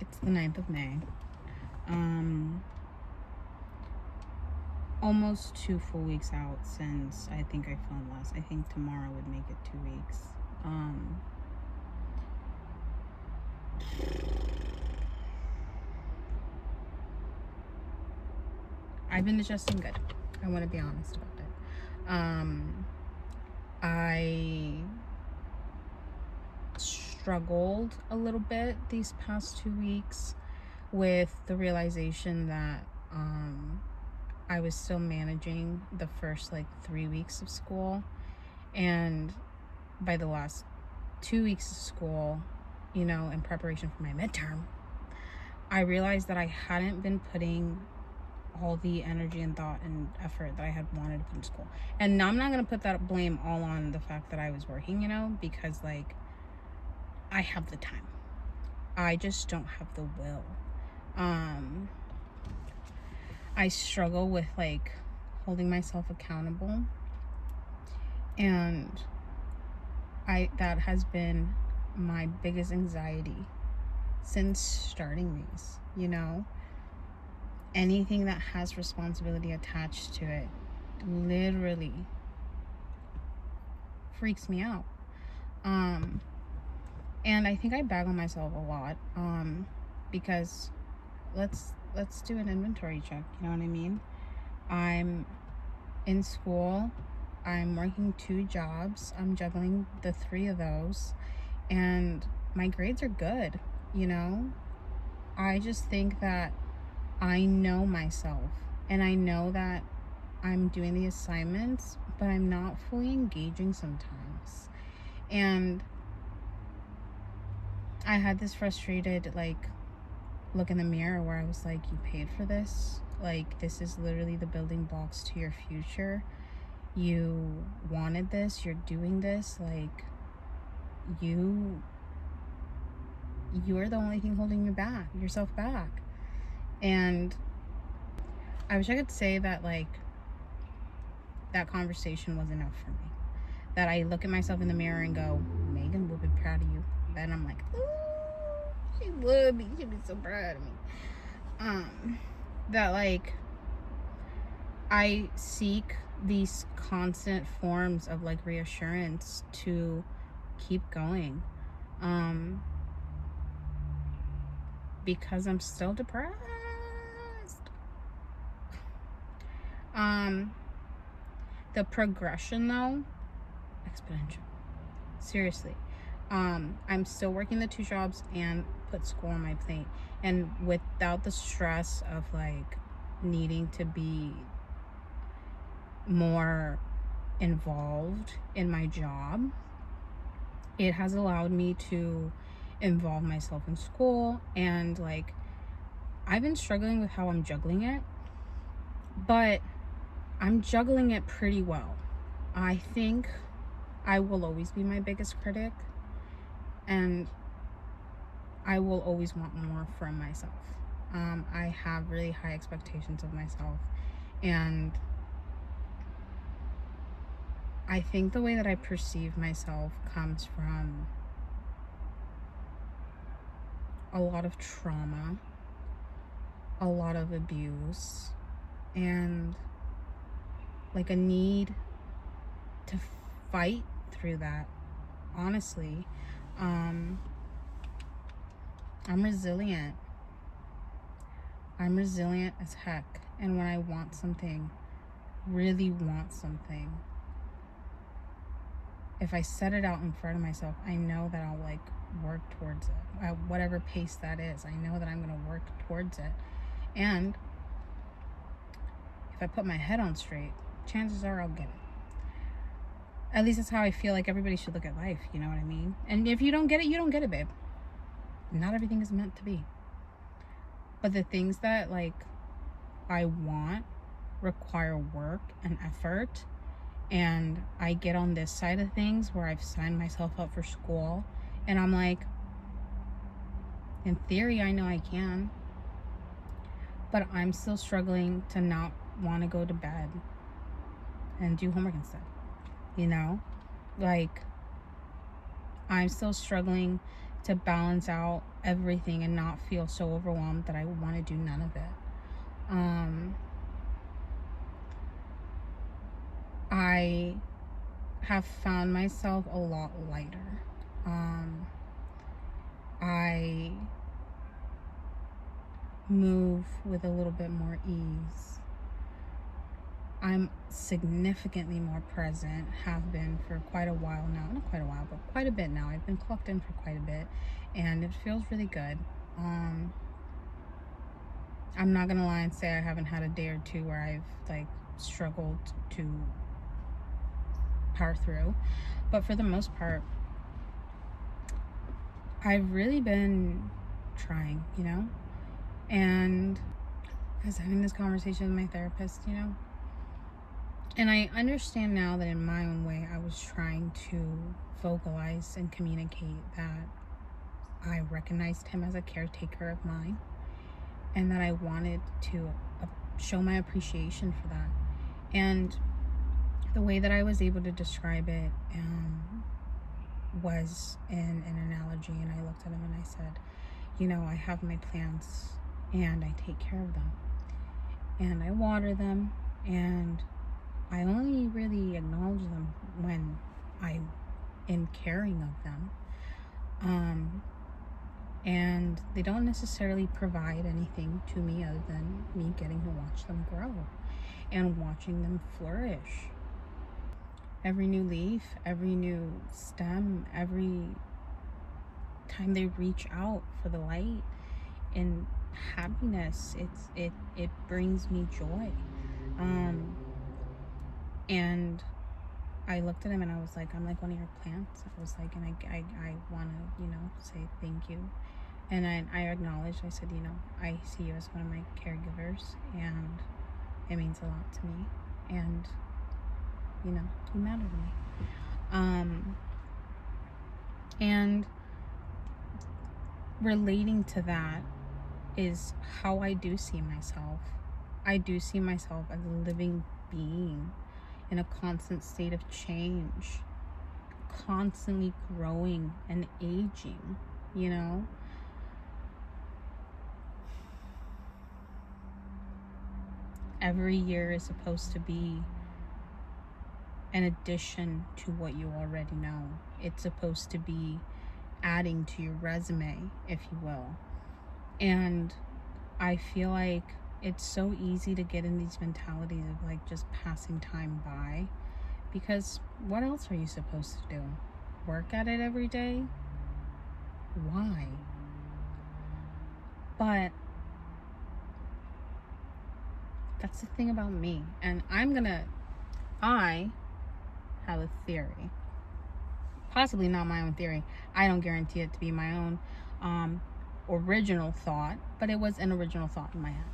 It's the 9th of May. Um, Almost 2 full weeks out since I think I filmed last. I think tomorrow would make it 2 weeks. I've been adjusting good. I want to be honest about it. I struggled a little bit these past 2 weeks with the realization that I was still managing the first 3 weeks of school, and by the last 2 weeks of school, in preparation for my midterm, I realized that I hadn't been putting all the energy and thought and effort that I had wanted to put in school. And now I'm not going to put that blame all on the fact that I was working, because I have the time. I just don't have the will. I struggle with holding myself accountable, and that has been my biggest anxiety since starting these. Anything that has responsibility attached to it literally freaks me out. And I think I bag on myself a lot, because let's do an inventory check. You know what I mean? I'm in school, I'm working 2 jobs, I'm juggling the 3 of those, and my grades are good. I just think that I know myself, and I know that I'm doing the assignments, but I'm not fully engaging sometimes. And I had this frustrated look in the mirror where I was like, you paid for this. This is literally the building blocks to your future. You wanted this, you're doing this. You are the only thing holding yourself back. And I wish I could say that that conversation was enough for me. That I look at myself in the mirror and go, Megan will be proud of you. Then I'm like, ooh, she would be. She'd be so proud of me. That I seek these constant forms of reassurance to keep going. Because I'm still depressed. The progression though, exponential. Seriously. I'm still working the 2 jobs and put school on my plate, and without the stress of needing to be more involved in my job, it has allowed me to involve myself in school. And I've been struggling with how I'm juggling it, but I'm juggling it pretty well. I think I will always be my biggest critic, and I will always want more from myself. I have really high expectations of myself, and I think the way that I perceive myself comes from a lot of trauma, a lot of abuse, and a need to fight through that. Honestly, I'm resilient. I'm resilient as heck. And when I want something, really want something, if I set it out in front of myself, I know that I'll work towards it at whatever pace that is. I know that I'm going to work towards it. And if I put my head on straight, chances are I'll get it. At least that's how I feel everybody should look at life. You know what I mean? And if you don't get it, you don't get it, babe. Not everything is meant to be. But the things that I want require work and effort. And I get on this side of things where I've signed myself up for school, and I'm in theory, I know I can, but I'm still struggling to not want to go to bed and do homework instead. I'm still struggling to balance out everything and not feel so overwhelmed that I want to do none of it. I have found myself a lot lighter. I move with a little bit more ease. I'm significantly more present, have been for quite a while now. Not quite a while, but quite a bit now. I've been clocked in for quite a bit, and it feels really good. I'm not gonna lie and say I haven't had a day or two where I've like struggled to power through, but for the most part, I've really been trying, you know? And I was having this conversation with my therapist, you know? And I understand now that in my own way, I was trying to vocalize and communicate that I recognized him as a caretaker of mine and that I wanted to show my appreciation for that. And the way that I was able to describe it was in an analogy, and I looked at him and I said, you know, I have my plants and I take care of them and I water them, and I only really acknowledge them when I'm in caring of them. And they don't necessarily provide anything to me other than me getting to watch them grow and watching them flourish. Every new leaf, every new stem, every time they reach out for the light and happiness, it brings me joy. And I looked at him and I was like, I'm like one of your plants. I was like, and I want to, you know, say thank you. And I acknowledged, I said, you know, I see you as one of my caregivers and it means a lot to me. And, you know, you matter to me. And relating to that is how I do see myself. I do see myself as a living being in a constant state of change, constantly growing and aging, you know? Every year is supposed to be an addition to what you already know. It's supposed to be adding to your resume, if you will. And I feel like it's so easy to get in these mentalities of like just passing time by, because what else are you supposed to do? Work at it every day? Why? But that's the thing about me. And I have a theory. Possibly not my own theory. I don't guarantee it to be my own original thought, but it was an original thought in my head.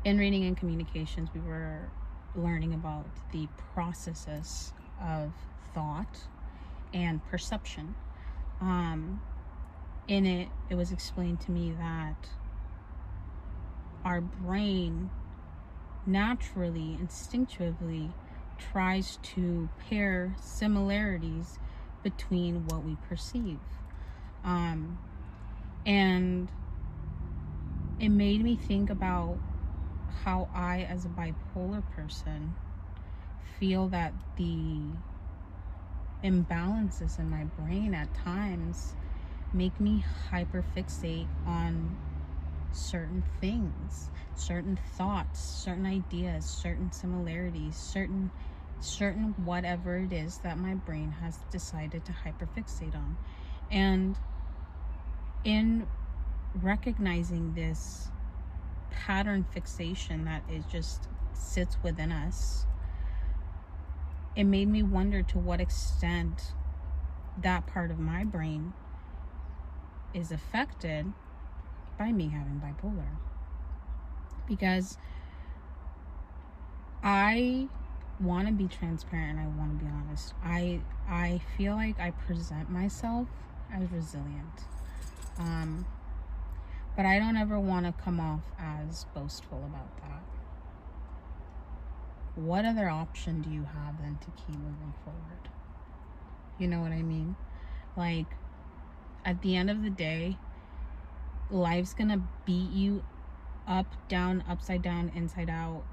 In reading and communications, we were learning about the processes of thought and perception. In it was explained to me that our brain naturally, instinctively tries to pair similarities between what we perceive. And it made me think about how I, as a bipolar person, feel that the imbalances in my brain at times make me hyperfixate on certain things, certain thoughts, certain ideas, certain similarities, certain whatever it is that my brain has decided to hyperfixate on. And in recognizing this pattern fixation that is just sits within us, it made me wonder to what extent that part of my brain is affected by me having bipolar. Because I want to be transparent and I want to be honest. I feel like I present myself as resilient. But I don't ever want to come off as boastful about that. What other option do you have than to keep moving forward? You know what I mean? Like, At the end of the day, life's gonna beat you up, down, upside down, inside out,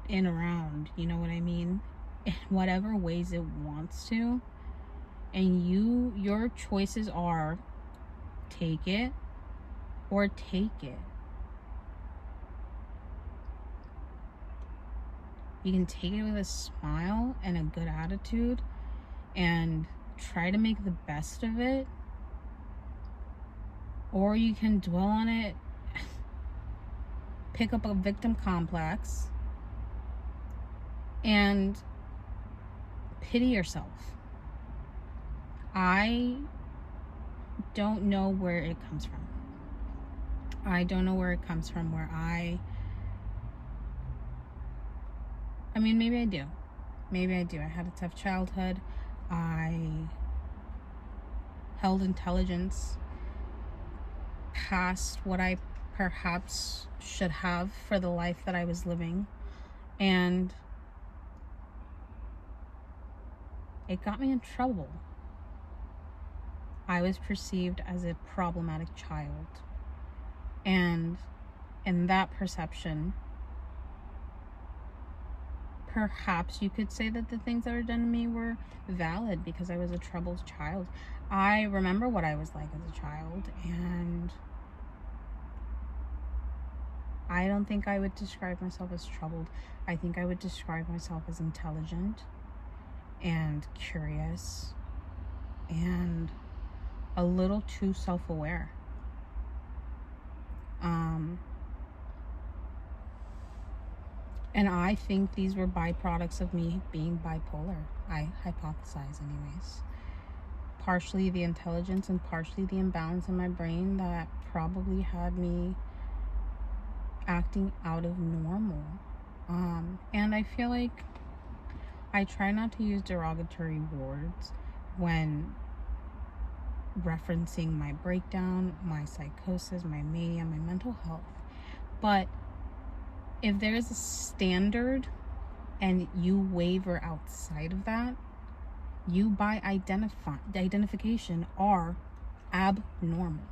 and around. You know what I mean? In whatever ways it wants to. And your choices are take it or take it. You can take it with a smile and a good attitude and try to make the best of it, or you can dwell on it, pick up a victim complex, and pity yourself. I don't know where it comes from. I don't know where it comes from, where I mean, maybe I do. Maybe I do. I had a tough childhood. I held intelligence past what I perhaps should have for the life that I was living. And it got me in trouble. I was perceived as a problematic child. And in that perception, perhaps you could say that the things that were done to me were valid because I was a troubled child. I remember what I was like as a child, and I don't think I would describe myself as troubled. I think I would describe myself as intelligent and curious and a little too self-aware. And I think these were byproducts of me being bipolar. I hypothesize anyways. Partially the intelligence and partially the imbalance in my brain that probably had me acting out of normal. And I feel like I try not to use derogatory words when referencing my breakdown, my psychosis, my mania, my mental health. But if there is a standard and you waver outside of that, you by identification are abnormal.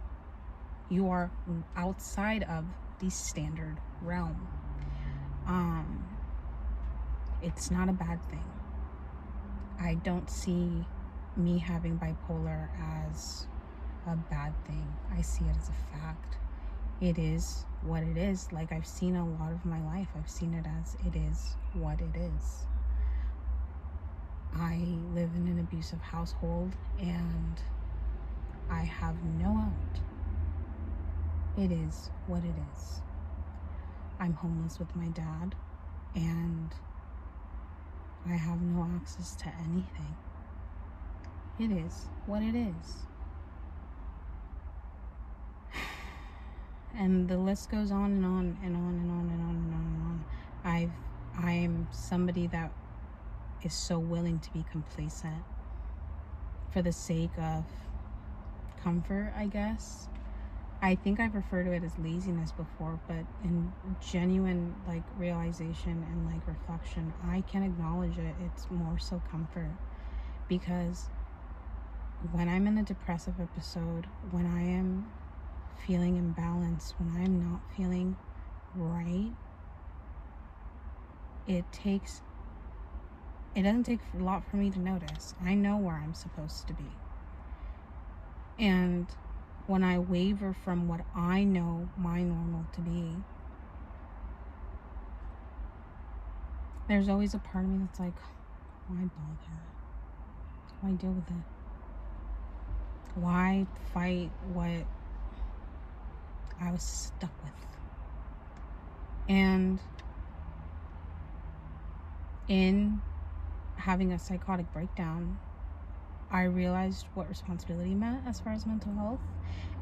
You are outside of the standard realm. It's not a bad thing. I don't see me having bipolar as a bad thing. I see it as a fact. It is what it is. Like I've seen a lot of my life. I've seen it as it is what it is. I live in an abusive household and I have no out. It is what it is. I'm homeless with my dad and I have no access to anything. It is what it is. And the list goes on and on and on and on and on and on and on. I'm somebody that is so willing to be complacent for the sake of comfort, I guess. I think I've referred to it as laziness before, but in genuine like realization and like reflection, I can acknowledge it. It's more so comfort, because when I'm in a depressive episode, when I am feeling imbalanced, when I'm not feeling right, it doesn't take a lot for me to notice. I know where I'm supposed to be. And when I waver from what I know my normal to be, there's always a part of me that's like, why bother? Why deal with it? Why fight what I was stuck with? And in having a psychotic breakdown, I realized what responsibility meant as far as mental health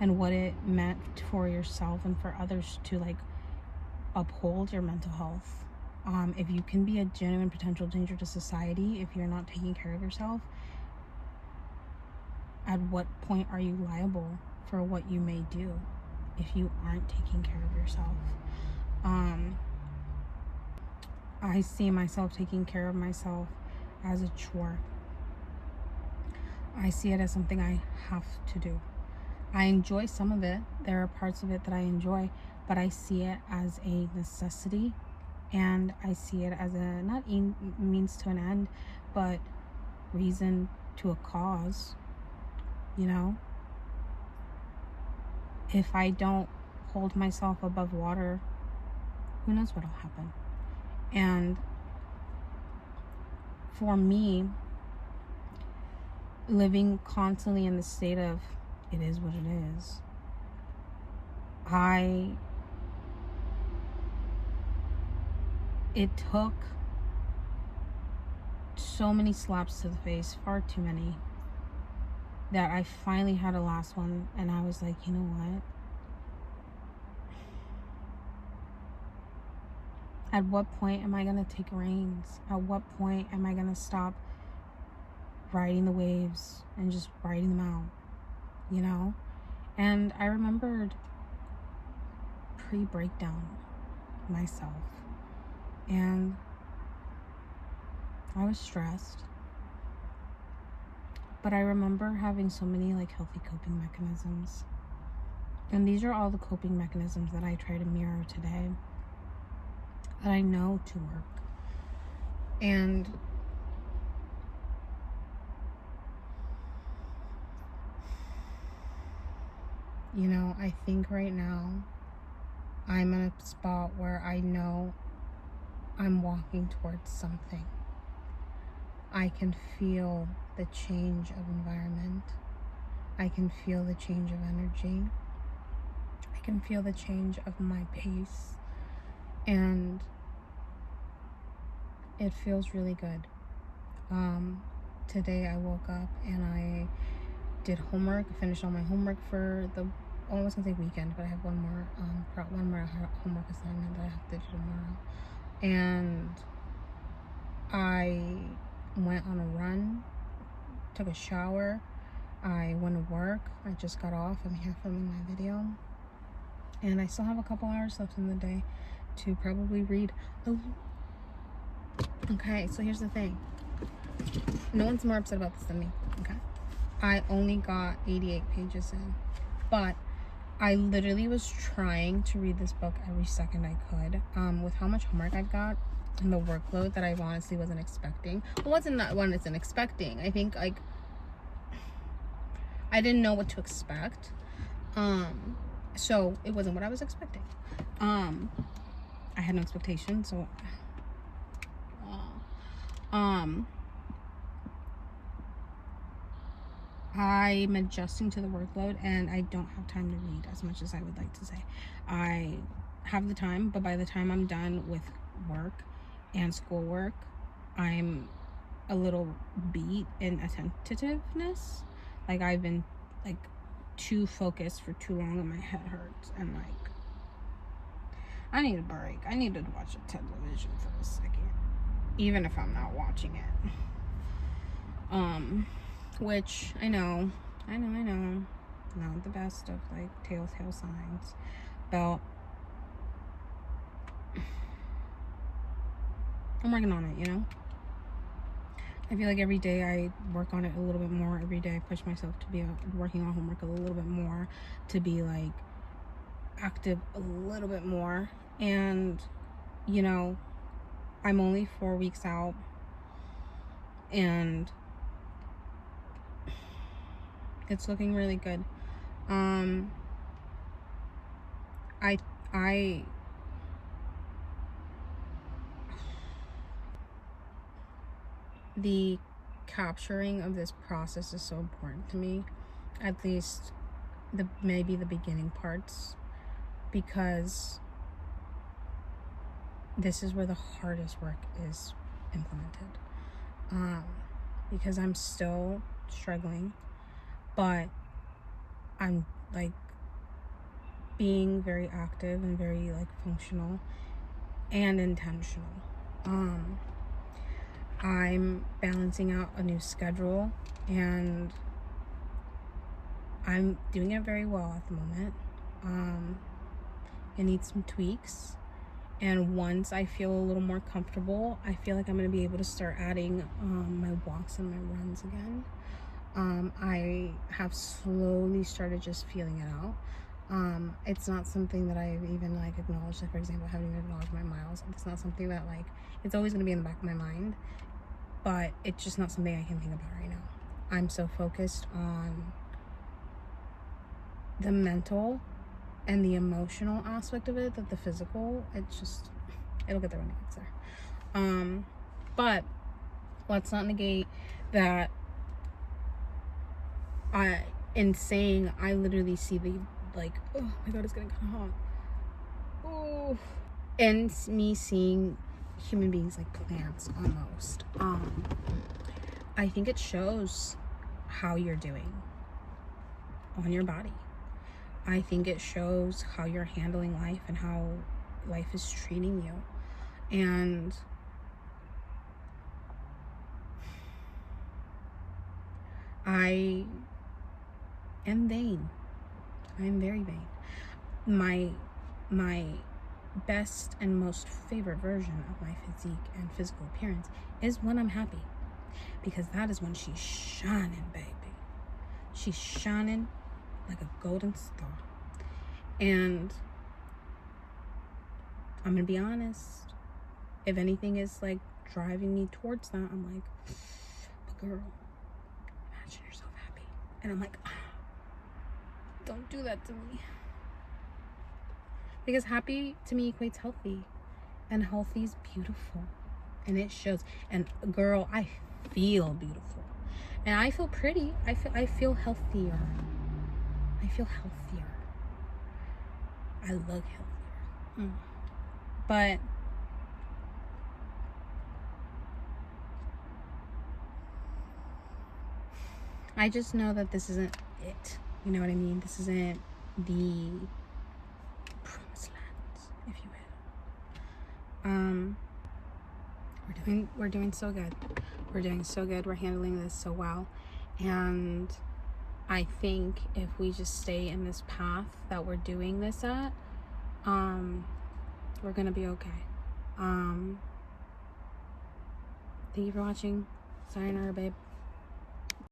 and what it meant for yourself and for others to like uphold your mental health. If you can be a genuine potential danger to society, if you're not taking care of yourself, at what point are you liable for what you may do if you aren't taking care of yourself? I see myself taking care of myself as a chore. I see it as something I have to do. I enjoy some of it. There are parts of it that I enjoy, but I see it as a necessity, and I see it as a not means to an end, but reason to a cause. You know, if I don't hold myself above water, who knows what'll happen. And for me, living constantly in the state of it is what it is, it took so many slaps to the face, far too many, that I finally had a last one, and I was like, you know what? At what point am I gonna take reins? At what point am I gonna stop riding the waves and just riding them out? You know? And I remembered pre-breakdown myself, and I was stressed, but I remember having so many like healthy coping mechanisms, and these are all the coping mechanisms that I try to mirror today, that I know to work. And you know, I think right now I'm in a spot where I know I'm walking towards something. I can feel the change of environment. I can feel the change of energy. I can feel the change of my pace. And it feels really good. Today I woke up and I did homework. I finished all my homework for the, I was gonna say weekend, but I have one more homework assignment that I have to do tomorrow. And I went on a run, took a shower, I went to work. I just got off. I'm here filming my video, and I still have a couple hours left in the day to probably read. Oh, okay, so here's the thing. No one's more upset about this than me, okay? I only got 88 pages in, but I literally was trying to read this book every second I could. With how much homework I've got and the workload that I honestly wasn't expecting. Well, wasn't expecting. I think like I didn't know what to expect. So it wasn't what I was expecting. I had no expectation, so I'm adjusting to the workload, and I don't have time to read as much as I would like to say. I have the time, but by the time I'm done with work and schoolwork, I'm a little beat in attentiveness. Like I've been like too focused for too long and my head hurts, and like I need a break. I need to watch a television for a second, even if I'm not watching it. Which I know, not the best of like telltale signs, but I'm working on it, you know? I feel like every day I work on it a little bit more. Every day I push myself to be working on homework a little bit more, to be like active a little bit more. And, you know, I'm only 4 weeks out, and it's looking really good. The capturing of this process is so important to me, at least maybe the beginning parts, because this is where the hardest work is implemented. Because I'm still struggling, but I'm like being very active and very like functional and intentional. I'm balancing out a new schedule, and I'm doing it very well at the moment. It needs some tweaks, and once I feel a little more comfortable, I feel like I'm going to be able to start adding my walks and my runs again. I have slowly started just feeling it out. It's not something that I've even like acknowledged. Like, for example, I haven't even acknowledged my miles. It's not something that like, it's always going to be in the back of my mind, but it's just not something I can think about right now. I'm so focused on the mental and the emotional aspect of it that the physical, it'll get there when it gets there. But let's not negate that in saying I literally see the, like, oh my god, it's getting kind of hot. Oh, and me seeing human beings like plants almost. I think it shows how you're doing on your body. I think it shows how you're handling life and how life is treating you. And I am vain. I am very vain. My best and most favorite version of my physique and physical appearance is when I'm happy, because that is when she's shining, baby. She's shining like a golden star. And I'm gonna be honest, if anything is like driving me towards that, I'm like, but girl, imagine yourself happy. And I'm like, don't do that to me. Because happy to me equates healthy, and healthy is beautiful, and it shows. And girl, I feel beautiful, and I feel pretty. I feel healthier. I feel healthier. I look healthier. But I just know that this isn't it. You know what I mean? This isn't the promised land, if you will. We're doing so good. We're doing so good. We're handling this so well. And I think if we just stay in this path that we're doing this at, we're gonna be okay. Thank you for watching. Sayonara, babe.